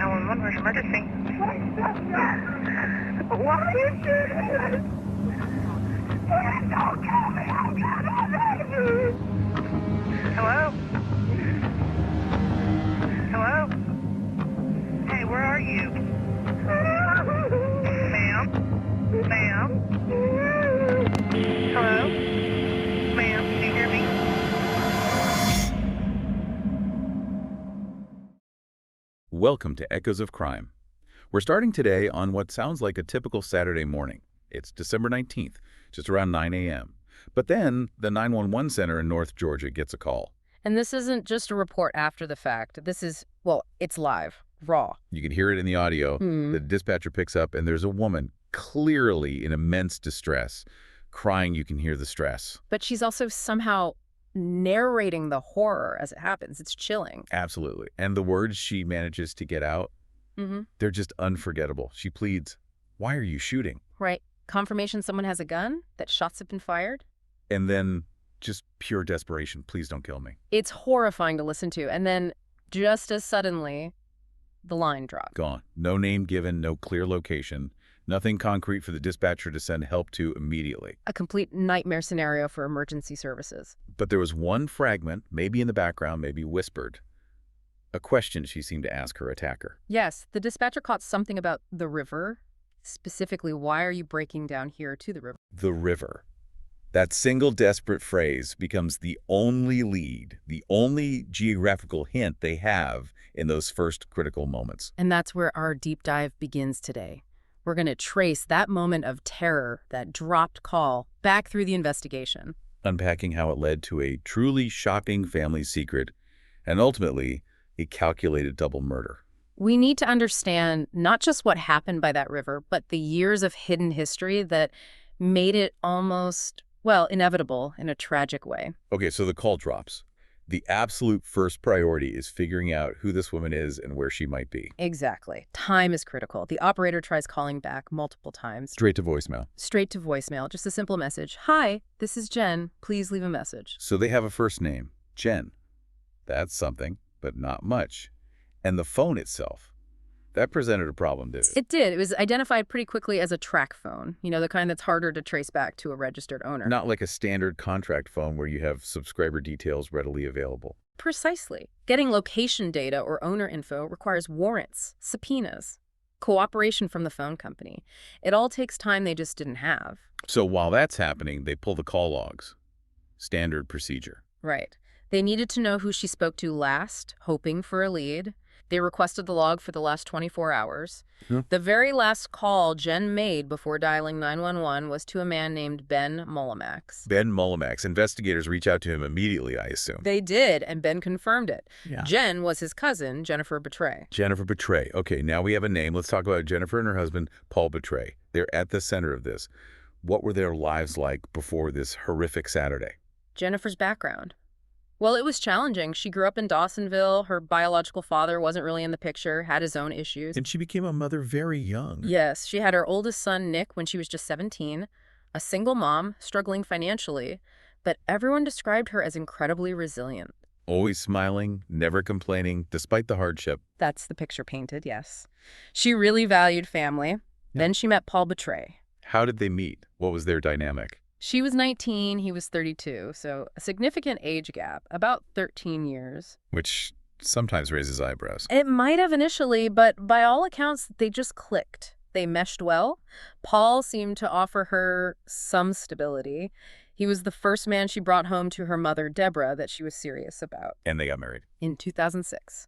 911, where's emergency? Why are you shooting us? Don't kill me, I'm trying to leave. Hello? Hello? Hey, where are you? Ma'am? Ma'am? Hello? Ma'am, can you hear me? Welcome to Echoes of Crime. We're starting today on what sounds like a typical Saturday morning. It's December 19th, just around 9 a.m. But then the 911 center in North Georgia gets a call. And this isn't just a report after the fact. This is, well, it's live, raw. You can hear it in the audio. The dispatcher picks up, and there's a woman clearly in immense distress, crying. You can hear the stress. But she's also somehow narrating the horror as it happens. It's chilling. Absolutely. And the words she manages to get out, they're just unforgettable. She pleads, "Why are you shooting?" Right. Confirmation someone has a gun, that shots have been fired. And then just pure desperation. "Please don't kill me." It's horrifying to listen to. And then just as suddenly, the line dropped. Gone. No name given, no clear location, nothing concrete for the dispatcher to send help to immediately. A complete nightmare scenario for emergency services. But there was one fragment, maybe in the background, maybe whispered, a question she seemed to ask her attacker. Yes, the dispatcher caught something about the river. Specifically, why are you breaking down here to the river? The river. That single desperate phrase becomes the only lead, the only geographical hint they have in those first critical moments. And that's where our deep dive begins today. We're going to trace that moment of terror, that dropped call, back through the investigation. Unpacking how it led to a truly shocking family secret and ultimately a calculated double murder. We need to understand not just what happened by that river, but the years of hidden history that made it almost, well, inevitable in a tragic way. Okay, so the call drops. The absolute first priority is figuring out who this woman is and where she might be. Exactly. Time is critical. The operator tries calling back multiple times. Straight to voicemail. Straight to voicemail. Just a simple message. "Hi, this is Jen. Please leave a message." So they have a first name, Jen. That's something, but not much. And the phone itself, that presented a problem, did it? It did. It was identified pretty quickly as a track phone, you know, the kind that's harder to trace back to a registered owner. Not like a standard contract phone where you have subscriber details readily available. Precisely. Getting location data or owner info requires warrants, subpoenas, cooperation from the phone company. It all takes time they just didn't have. So while that's happening, they pull the call logs. Standard procedure. Right. They needed to know who she spoke to last, hoping for a lead. They requested the log for the last 24 hours. The very last call Jen made before dialing 911 was to a man named Ben Mullamax. Ben Mullamax. Investigators reach out to him immediately, I assume. They did, and Ben confirmed it. Yeah. Jen was his cousin, Jennifer Budrawich. Jennifer Budrawich. Okay, now we have a name. Let's talk about Jennifer and her husband, Paul Budrawich. They're at the center of this. What were their lives like before this horrific Saturday? Jennifer's background. Well, it was challenging. She grew up in Dawsonville. Her biological father wasn't really in the picture, had his own issues. And she became a mother very young. Yes, she had her oldest son, Nick, when she was just 17, a single mom, struggling financially, but everyone described her as incredibly resilient. Always smiling, never complaining, despite the hardship. That's the picture painted, yes. She really valued family. Then she met Paul Budrawich. How did they meet? What was their dynamic? She was 19, he was 32, so a significant age gap, about 13 years. Which sometimes raises eyebrows. It might have initially, but by all accounts, they just clicked. They meshed well. Paul seemed to offer her some stability. He was the first man she brought home to her mother, Deborah, that she was serious about. And they got married. In 2006.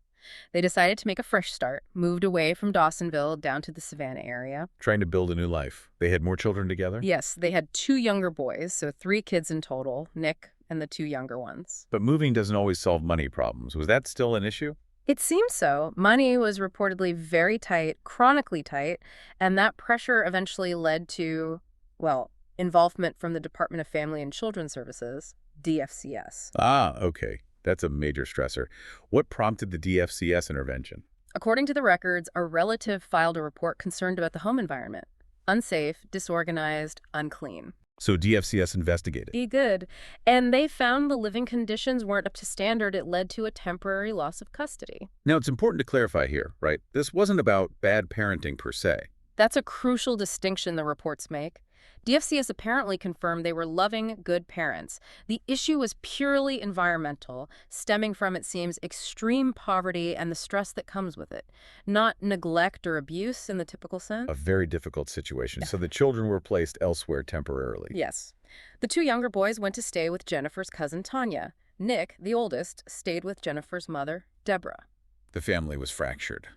They decided to make a fresh start, moved away from Dawsonville down to the Savannah area. Trying to build a new life. They had more children together? Yes, they had 2 younger boys, so 3 kids in total, Nick and the 2 younger ones. But moving doesn't always solve money problems. Was that still an issue? It seems so. Money was reportedly very tight, chronically tight, and that pressure eventually led to, well, involvement from the Department of Family and Children Services, DFCS. Ah, okay. That's a major stressor. What prompted the DFCS intervention? According to the records, a relative filed a report concerned about the home environment. Unsafe, disorganized, unclean. So DFCS investigated. Be good. And they found the living conditions weren't up to standard. It led to a temporary loss of custody. Now, it's important to clarify here, right? This wasn't about bad parenting per se. That's a crucial distinction the reports make. DFCS apparently confirmed they were loving, good parents. The issue was purely environmental, stemming from, it seems, extreme poverty and the stress that comes with it, not neglect or abuse in the typical sense. A very difficult situation. So the children were placed elsewhere temporarily. Yes. The two younger boys went to stay with Jennifer's cousin, Tanya. Nick, the oldest, stayed with Jennifer's mother, Deborah. The family was fractured,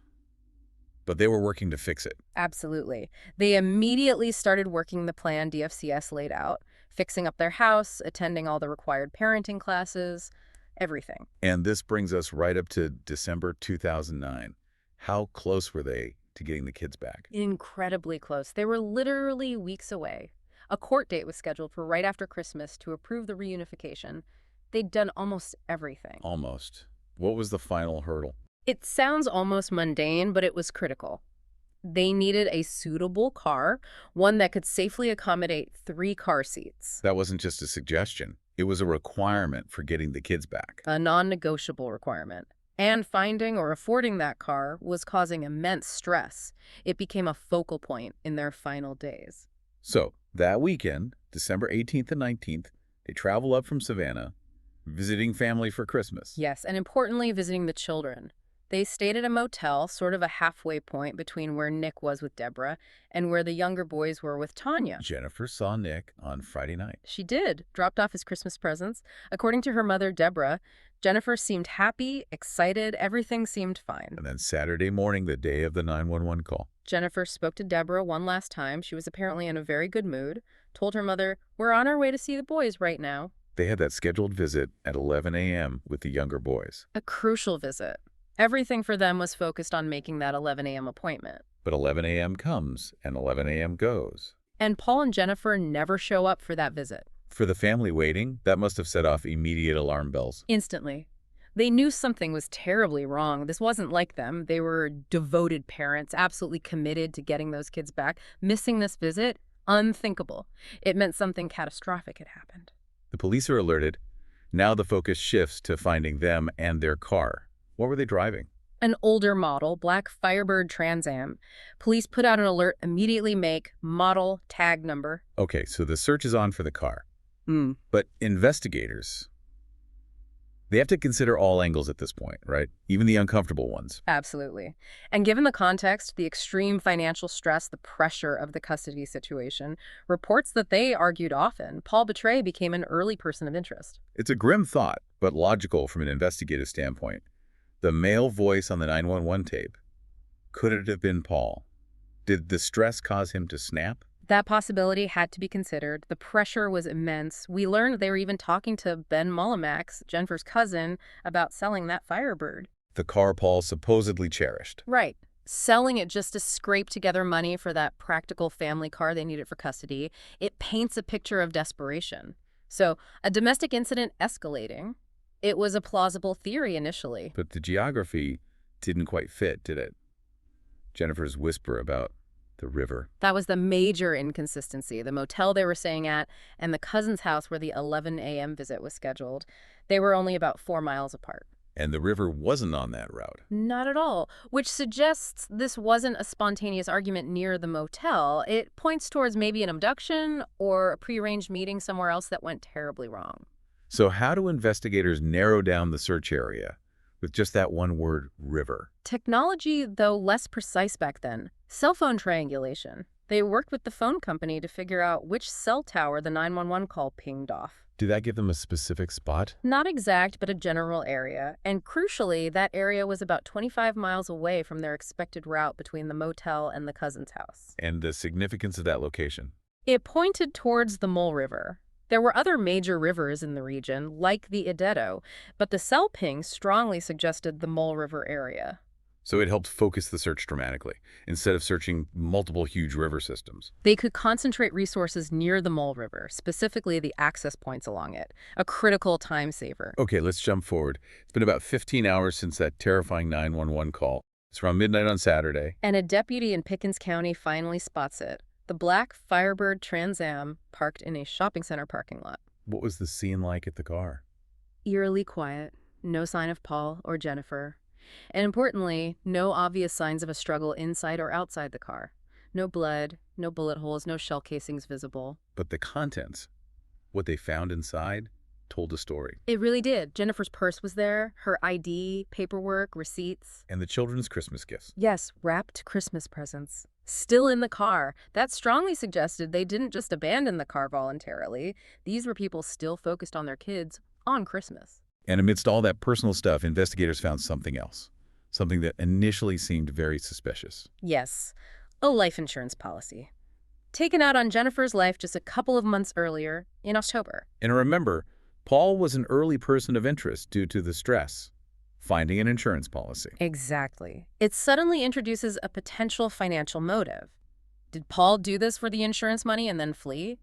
but they were working to fix it. Absolutely. They immediately started working the plan DFCS laid out, fixing up their house, attending all the required parenting classes, everything. And this brings us right up to December 2009. How close were they to getting the kids back? Incredibly close. They were literally weeks away. A court date was scheduled for right after Christmas to approve the reunification. They'd done almost everything. Almost. What was the final hurdle? It sounds almost mundane, but it was critical. They needed a suitable car, one that could safely accommodate 3 car seats. That wasn't just a suggestion. It was a requirement for getting the kids back. A non-negotiable requirement. And finding or affording that car was causing immense stress. It became a focal point in their final days. So, that weekend, December 18th and 19th, they travel up from Savannah, visiting family for Christmas. Yes, and importantly, visiting the children. They stayed at a motel, sort of a halfway point between where Nick was with Deborah and where the younger boys were with Tanya. Jennifer saw Nick on Friday night. She did, dropped off his Christmas presents. According to her mother, Deborah, Jennifer seemed happy, excited, everything seemed fine. And then Saturday morning, the day of the 911 call. Jennifer spoke to Deborah one last time. She was apparently in a very good mood, told her mother, "We're on our way to see the boys right now." They had that scheduled visit at 11 a.m. with the younger boys. A crucial visit. Everything for them was focused on making that 11 a.m. appointment. But 11 a.m. comes and 11 a.m. goes. And Paul and Jennifer never show up for that visit. For the family waiting, that must have set off immediate alarm bells. Instantly. They knew something was terribly wrong. This wasn't like them. They were devoted parents, absolutely committed to getting those kids back. Missing this visit? Unthinkable. It meant something catastrophic had happened. The police are alerted. Now the focus shifts to finding them and their car. What were they driving? An older model, black Firebird Trans Am. Police put out an alert, immediately make, model, tag number. Okay, so the search is on for the car. But investigators, they have to consider all angles at this point, right? Even the uncomfortable ones. Absolutely. And given the context, the extreme financial stress, the pressure of the custody situation, reports that they argued often, Paul Betray became an early person of interest. It's a grim thought, but logical from an investigative standpoint. The male voice on the 911 tape. Could it have been Paul? Did the stress cause him to snap? That possibility had to be considered. The pressure was immense. We learned they were even talking to Ben Mullamax, Jennifer's cousin, about selling that Firebird. The car Paul supposedly cherished. Right. Selling it just to scrape together money for that practical family car they needed for custody. It paints a picture of desperation. So, a domestic incident escalating. It was a plausible theory initially. But the geography didn't quite fit, did it? Jennifer's whisper about the river. That was the major inconsistency. The motel they were staying at and the cousin's house where the 11 a.m. visit was scheduled, they were only about 4 miles apart. And the river wasn't on that route. Not at all, which suggests this wasn't a spontaneous argument near the motel. It points towards maybe an abduction or a prearranged meeting somewhere else that went terribly wrong. So how do investigators narrow down the search area with just that one word, river? Technology, though less precise back then. Cell phone triangulation. They worked with the phone company to figure out which cell tower the 911 call pinged off. Did that give them a specific spot? Not exact, but a general area. And crucially, that area was about 25 miles away from their expected route between the motel and the cousin's house. And the significance of that location? It pointed towards the Mole River. There were other major rivers in the region, like the Ideto, but the cell ping strongly suggested the Mole River area. So it helped focus the search dramatically, instead of searching multiple huge river systems. They could concentrate resources near the Mole River, specifically the access points along it, a critical time saver. Okay, let's jump forward. It's been about 15 hours since that terrifying 911 call. It's around midnight on Saturday. And a deputy in Pickens County finally spots it. The black Firebird Trans Am parked in a shopping center parking lot. What was the scene like at the car? Eerily quiet, no sign of Paul or Jennifer. And importantly, no obvious signs of a struggle inside or outside the car. No blood, no bullet holes, no shell casings visible. But the contents, what they found inside, told a story. It really did. Jennifer's purse was there, her ID, paperwork, receipts. And the children's Christmas gifts. Yes, wrapped Christmas presents. Still in the car. That strongly suggested they didn't just abandon the car voluntarily. These were people still focused on their kids on Christmas. And amidst all that personal stuff, investigators found something else. Something that initially seemed very suspicious. Yes, a life insurance policy. Taken out on Jennifer's life just a couple of months earlier, in October. And remember, Paul was an early person of interest due to the stress, finding an insurance policy. Exactly. It suddenly introduces a potential financial motive. Did Paul do this for the insurance money and then flee?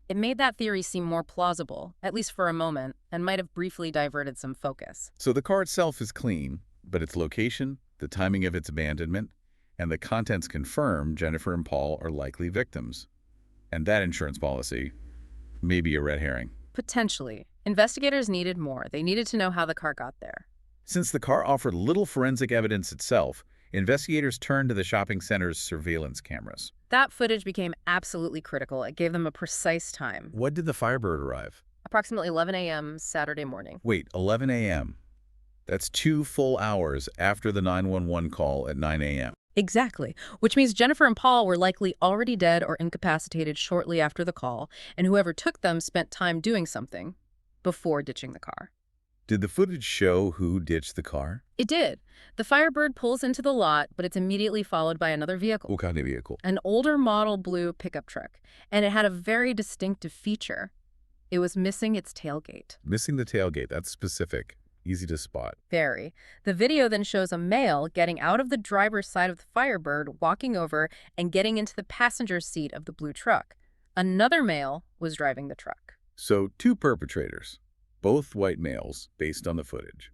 It made that theory seem more plausible, at least for a moment, and might have briefly diverted some focus. So the car itself is clean, but its location, the timing of its abandonment, and the contents confirm Jennifer and Paul are likely victims. And that insurance policy may be a red herring. Potentially. Investigators needed more. They needed to know how the car got there. Since the car offered little forensic evidence itself, investigators turned to the shopping center's surveillance cameras. That footage became absolutely critical. It gave them a precise time. When did the Firebird arrive? Approximately 11 a.m. Saturday morning. Wait, 11 a.m. That's 2 full hours after the 911 call at 9 a.m. Exactly, which means Jennifer and Paul were likely already dead or incapacitated shortly after the call, and whoever took them spent time doing something before ditching the car. Did the footage show who ditched the car? It did. The Firebird pulls into the lot, but it's immediately followed by another vehicle. What kind of vehicle? An older model blue pickup truck, and it had a very distinctive feature. It was missing its tailgate. Missing the tailgate, that's specific. Easy to spot. Very. The video then shows a male getting out of the driver's side of the Firebird, walking over and getting into the passenger seat of the blue truck. Another male was driving the truck. So 2 perpetrators, both white males, based on the footage.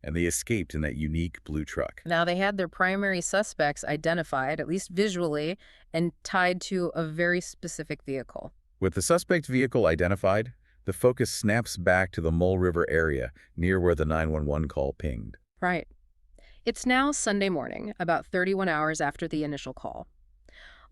And they escaped in that unique blue truck. Now, they had their primary suspects identified, at least visually, and tied to a very specific vehicle. With the suspect vehicle identified, the focus snaps back to the Mole River area near where the 911 call pinged. Right. It's now Sunday morning, about 31 hours after the initial call.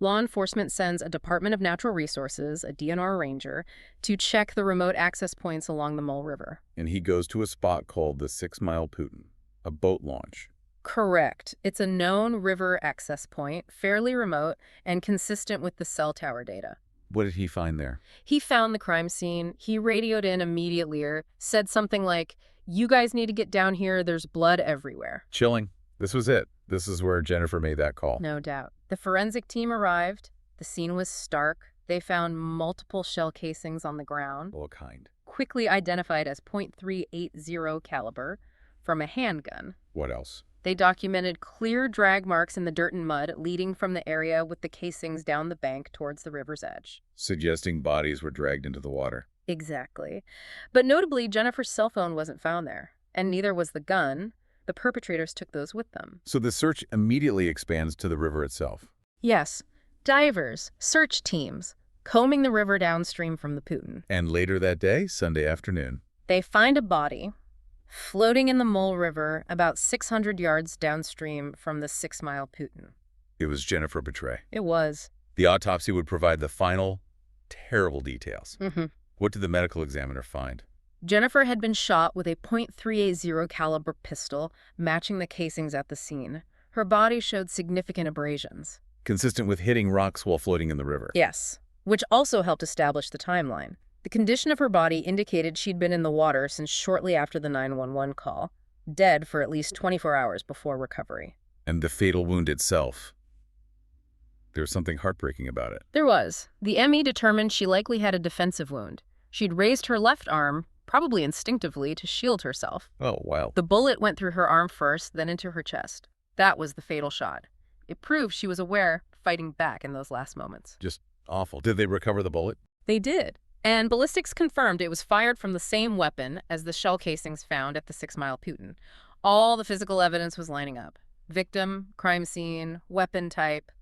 Law enforcement sends a Department of Natural Resources, a DNR ranger, to check the remote access points along the Mole River. And he goes to a spot called the 6 Mile Putin, a boat launch. Correct. It's a known river access point, fairly remote, and consistent with the cell tower data. What did he find there? He found the crime scene. He radioed in immediately, said something like, "You guys need to get down here. There's blood everywhere." Chilling. This was it. This is where Jennifer made that call. No doubt. The forensic team arrived. The scene was stark. They found multiple shell casings on the ground. What kind? Quickly identified as .380 caliber from a handgun. What else? They documented clear drag marks in the dirt and mud leading from the area with the casings down the bank towards the river's edge. Suggesting bodies were dragged into the water. Exactly. But notably, Jennifer's cell phone wasn't found there, and neither was the gun. The perpetrators took those with them. So the search immediately expands to the river itself. Yes. Divers, search teams, combing the river downstream from the Putin. And later that day, Sunday afternoon. They find a body floating in the Mole River about 600 yards downstream from the 6 Mile Putin. It was Jennifer Budrawich. It was. The autopsy would provide the final, terrible details. Mm-hmm. What did the medical examiner find? Jennifer had been shot with a .380 caliber pistol, matching the casings at the scene. Her body showed significant abrasions. Consistent with hitting rocks while floating in the river. Yes, which also helped establish the timeline. The condition of her body indicated she'd been in the water since shortly after the 911 call, dead for at least 24 hours before recovery. And the fatal wound itself. There was something heartbreaking about it. There was. The ME determined she likely had a defensive wound. She'd raised her left arm, probably instinctively, to shield herself. Oh, wow. The bullet went through her arm first, then into her chest. That was the fatal shot. It proved she was aware, fighting back in those last moments. Just awful. Did they recover the bullet? They did. And ballistics confirmed it was fired from the same weapon as the shell casings found at the 6 Mile Putin. All the physical evidence was lining up. Victim, crime scene, weapon type.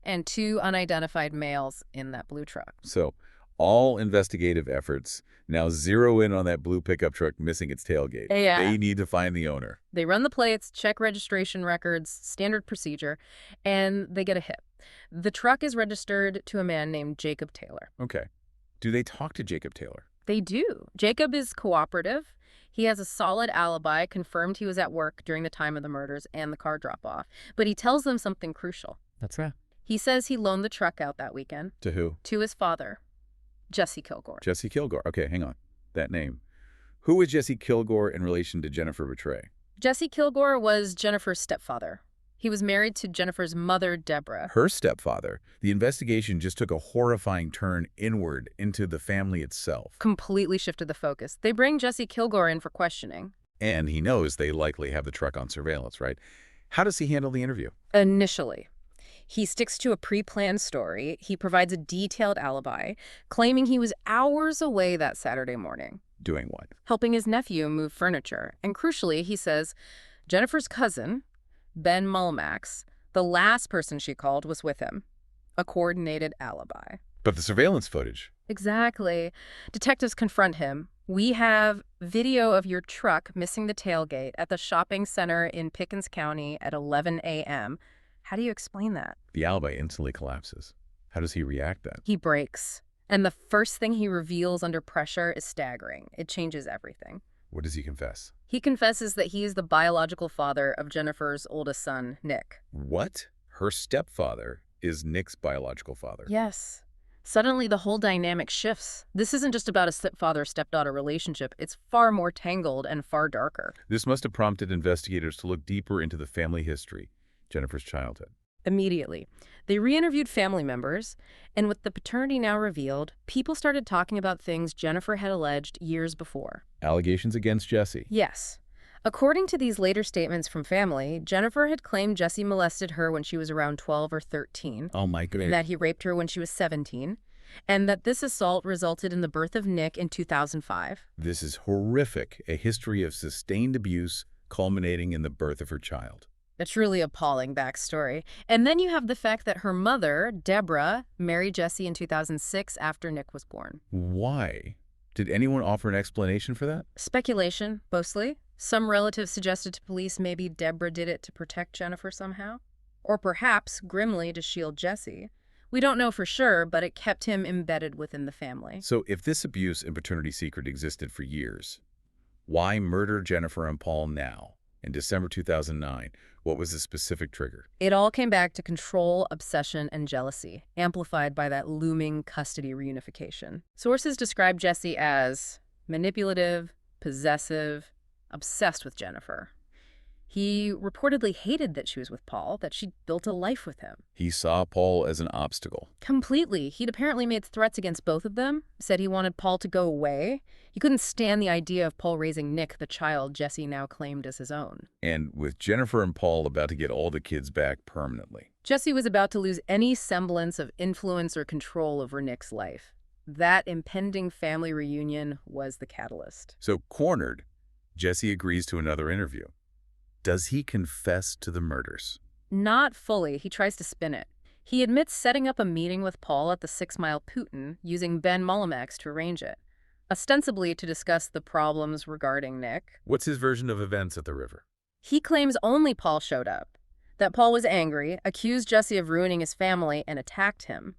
and 2 unidentified males in that blue truck. So all investigative efforts now zero in on that blue pickup truck missing its tailgate. Yeah. They need to find the owner. They run the plates, check registration records, standard procedure, and they get a hit. The truck is registered to a man named Jacob Taylor. Okay. Do they talk to Jacob Taylor? They do. Jacob is cooperative. He has a solid alibi, confirmed he was at work during the time of the murders and the car drop-off. But he tells them something crucial. That's right. He says he loaned the truck out that weekend. To who? To his father, Jesse Kilgore. Jesse Kilgore. Okay, hang on. That name. Who is Jesse Kilgore in relation to Jennifer Budrawich? Jesse Kilgore was Jennifer's stepfather. He was married to Jennifer's mother, Deborah. Her stepfather. The investigation just took a horrifying turn inward into the family itself. Completely shifted the focus. They bring Jesse Kilgore in for questioning. And he knows they likely have the truck on surveillance, right? How does he handle the interview? Initially, he sticks to a pre-planned story. He provides a detailed alibi, claiming he was hours away that Saturday morning. Doing what? Helping his nephew move furniture. And crucially, he says Jennifer's cousin, Ben Mulmax, the last person she called, was with him. A coordinated alibi. But the surveillance footage. Exactly. Detectives confront him. We have video of your truck missing the tailgate at the shopping center in Pickens County at 11 a.m. How do you explain that? The alibi instantly collapses. How does he react then? He breaks. And the first thing he reveals under pressure is staggering. It changes everything. What does he confess? He confesses that he is the biological father of Jennifer's oldest son, Nick. What? Her stepfather is Nick's biological father. Yes. Suddenly, the whole dynamic shifts. This isn't just about a stepfather-stepdaughter relationship. It's far more tangled and far darker. This must have prompted investigators to look deeper into the family history, Jennifer's childhood. Immediately, they re-interviewed family members, and with the paternity now revealed, people started talking about things Jennifer had alleged years before. Allegations against Jesse. Yes. According to these later statements from family, Jennifer had claimed Jesse molested her when she was around 12 or 13. Oh my goodness. That he raped her when she was 17, and that this assault resulted in the birth of Nick in 2005. This is horrific, a history of sustained abuse culminating in the birth of her child. A truly appalling backstory. And then you have the fact that her mother, Deborah, married Jesse in 2006 after Nick was born. Why? Did anyone offer an explanation for that? Speculation, mostly. Some relatives suggested to police maybe Deborah did it to protect Jennifer somehow. Or perhaps, grimly, to shield Jesse. We don't know for sure, but it kept him embedded within the family. So if this abuse and paternity secret existed for years, why murder Jennifer and Paul now? In December 2009, what was the specific trigger? It all came back to control, obsession, and jealousy, amplified by that looming custody reunification. Sources describe Jesse as manipulative, possessive, obsessed with Jennifer. He reportedly hated that she was with Paul, that she'd built a life with him. He saw Paul as an obstacle. Completely. He'd apparently made threats against both of them, said he wanted Paul to go away. He couldn't stand the idea of Paul raising Nick, the child Jesse now claimed as his own. And with Jennifer and Paul about to get all the kids back permanently. Jesse was about to lose any semblance of influence or control over Nick's life. That impending family reunion was the catalyst. So cornered, Jesse agrees to another interview. Does he confess to the murders? Not fully. He tries to spin it. He admits setting up a meeting with Paul at the 6 Mile Putin, using Ben Mulmax to arrange it, ostensibly to discuss the problems regarding Nick. What's his version of events at the river? He claims only Paul showed up, that Paul was angry, accused Jesse of ruining his family, and attacked him.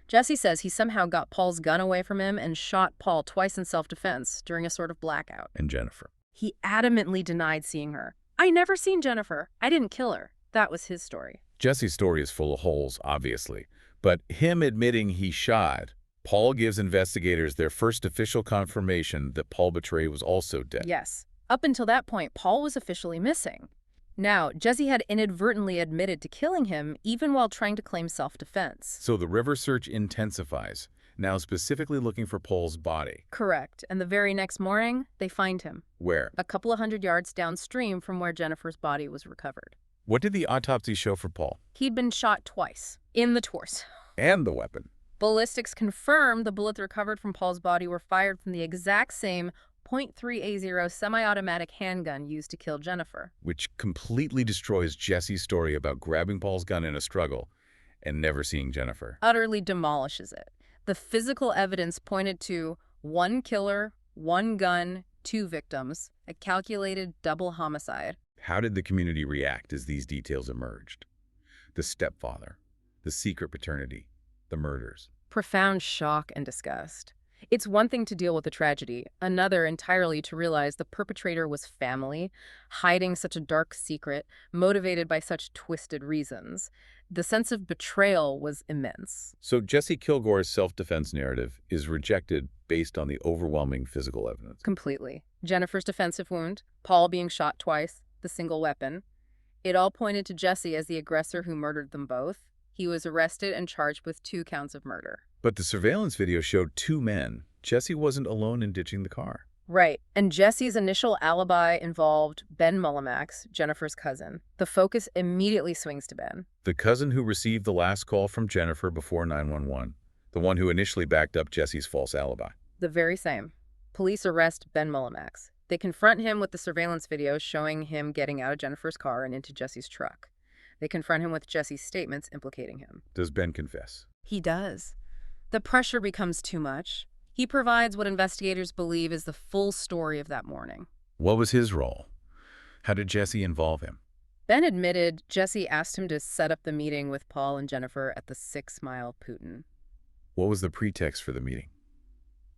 Jesse says he somehow got Paul's gun away from him and shot Paul twice in self-defense during a sort of blackout. And Jennifer? He adamantly denied seeing her. I never seen Jennifer. I didn't kill her. That was his story. Jesse's story is full of holes, obviously. But him admitting he shot, Paul gives investigators their first official confirmation that Paul Budrawich was also dead. Yes. Up until that point, Paul was officially missing. Now, Jesse had inadvertently admitted to killing him, even while trying to claim self-defense. So the river search intensifies, now specifically looking for Paul's body. Correct. And the very next morning, they find him. Where? A couple of 100 yards downstream from where Jennifer's body was recovered. What did the autopsy show for Paul? He'd been shot twice, in the torso. And the weapon. Ballistics confirmed the bullets recovered from Paul's body were fired from the exact same .380 semi-automatic handgun used to kill Jennifer. Which completely destroys Jesse's story about grabbing Paul's gun in a struggle and never seeing Jennifer. Utterly demolishes it. The physical evidence pointed to one killer, one gun, two victims, a calculated double homicide. How did the community react as these details emerged? The stepfather, the secret paternity, the murders. Profound shock and disgust. It's one thing to deal with a tragedy, another entirely to realize the perpetrator was family, hiding such a dark secret, motivated by such twisted reasons. The sense of betrayal was immense. So Jesse Kilgore's self-defense narrative is rejected based on the overwhelming physical evidence. Completely. Jennifer's defensive wound, Paul being shot twice, the single weapon. It all pointed to Jesse as the aggressor who murdered them both. He was arrested and charged with 2 counts of murder. But the surveillance video showed 2 men. Jesse wasn't alone in ditching the car. Right, and Jesse's initial alibi involved Ben Mullamax, Jennifer's cousin. The focus immediately swings to Ben. The cousin who received the last call from Jennifer before 911. The one who initially backed up Jesse's false alibi. The very same. Police arrest Ben Mullamax. They confront him with the surveillance video showing him getting out of Jennifer's car and into Jesse's truck. They confront him with Jesse's statements implicating him. Does Ben confess? He does. The pressure becomes too much. He provides what investigators believe is the full story of that morning. What was his role? How did Jesse involve him? Ben admitted Jesse asked him to set up the meeting with Paul and Jennifer at the 6 Mile Putin. What was the pretext for the meeting?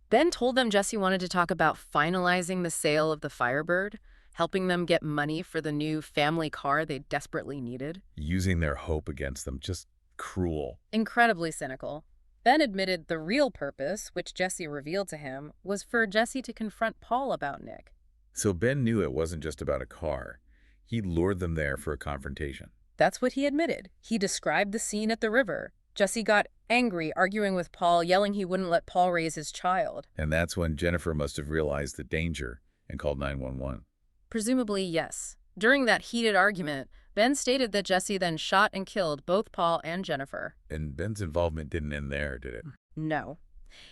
Ben told them Jesse wanted to talk about finalizing the sale of the Firebird, helping them get money for the new family car they desperately needed. Using their hope against them. Just cruel. Incredibly cynical. Ben admitted the real purpose, which Jesse revealed to him, was for Jesse to confront Paul about Nick. So Ben knew it wasn't just about a car. He lured them there for a confrontation. That's what he admitted. He described the scene at the river. Jesse got angry, arguing with Paul, yelling he wouldn't let Paul raise his child. And that's when Jennifer must have realized the danger and called 911. Presumably, yes. During that heated argument, Ben stated that Jesse then shot and killed both Paul and Jennifer. And Ben's involvement didn't end there, did it? No.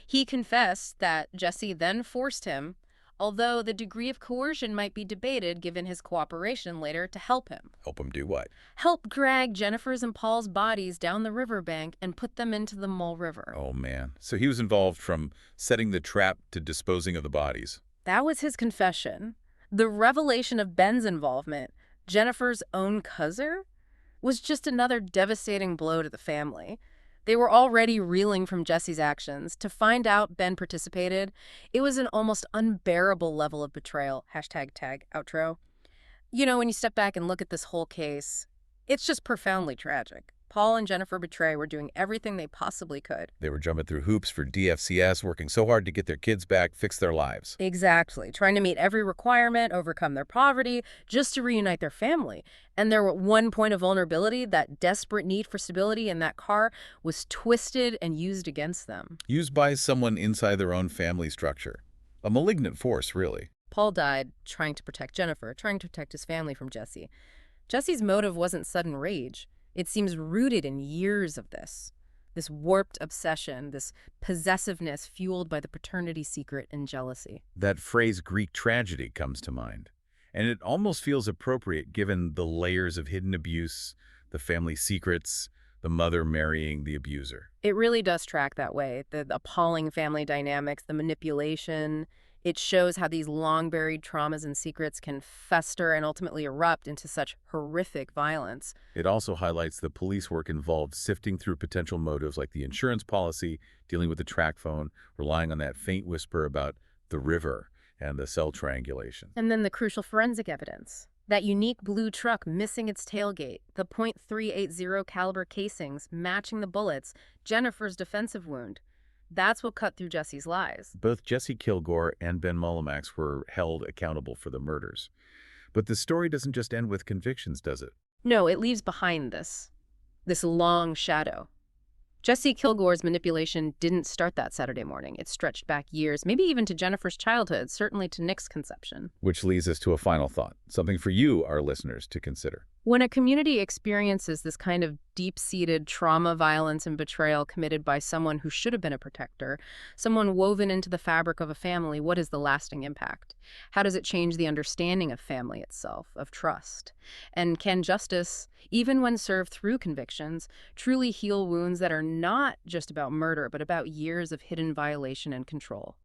He confessed that Jesse then forced him, although the degree of coercion might be debated given his cooperation later to help him. Help him do what? Help drag Jennifer's and Paul's bodies down the riverbank and put them into the Mole River. Oh, man. So he was involved from setting the trap to disposing of the bodies. That was his confession. The revelation of Ben's involvement, Jennifer's own cousin, was just another devastating blow to the family. They were already reeling from Jesse's actions. To find out Ben participated, it was an almost unbearable level of betrayal. #tag outro. You know, when you step back and look at this whole case, it's just profoundly tragic. Paul and Jennifer Budrawich were doing everything they possibly could. They were jumping through hoops for DFCS, working so hard to get their kids back, fix their lives. Exactly. Trying to meet every requirement, overcome their poverty, just to reunite their family. And their one point of vulnerability, that desperate need for stability in that car, was twisted and used against them. Used by someone inside their own family structure. A malignant force, really. Paul died trying to protect Jennifer, trying to protect his family from Jesse. Jesse's motive wasn't sudden rage. It seems rooted in years of this warped obsession, this possessiveness fueled by the paternity secret and jealousy. That phrase Greek tragedy comes to mind. And it almost feels appropriate given the layers of hidden abuse, the family secrets, the mother marrying the abuser. It really does track that way. The appalling family dynamics, the manipulation. It shows how these long-buried traumas and secrets can fester and ultimately erupt into such horrific violence. It also highlights the police work involved sifting through potential motives like the insurance policy, dealing with the track phone, relying on that faint whisper about the river and the cell triangulation. And then the crucial forensic evidence. That unique blue truck missing its tailgate, the .380 caliber casings matching the bullets, Jennifer's defensive wound. That's what cut through Jesse's lies. Both Jesse Kilgore and Ben Mullamax were held accountable for the murders. But the story doesn't just end with convictions, does it? No, it leaves behind this long shadow. Jesse Kilgore's manipulation didn't start that Saturday morning. It stretched back years, maybe even to Jennifer's childhood, certainly to Nick's conception. Which leads us to a final thought, something for you, our listeners, to consider. When a community experiences this kind of deep-seated trauma, violence, and betrayal committed by someone who should have been a protector, someone woven into the fabric of a family, what is the lasting impact? How does it change the understanding of family itself, of trust? And can justice, even when served through convictions, truly heal wounds that are not just about murder, but about years of hidden violation and control?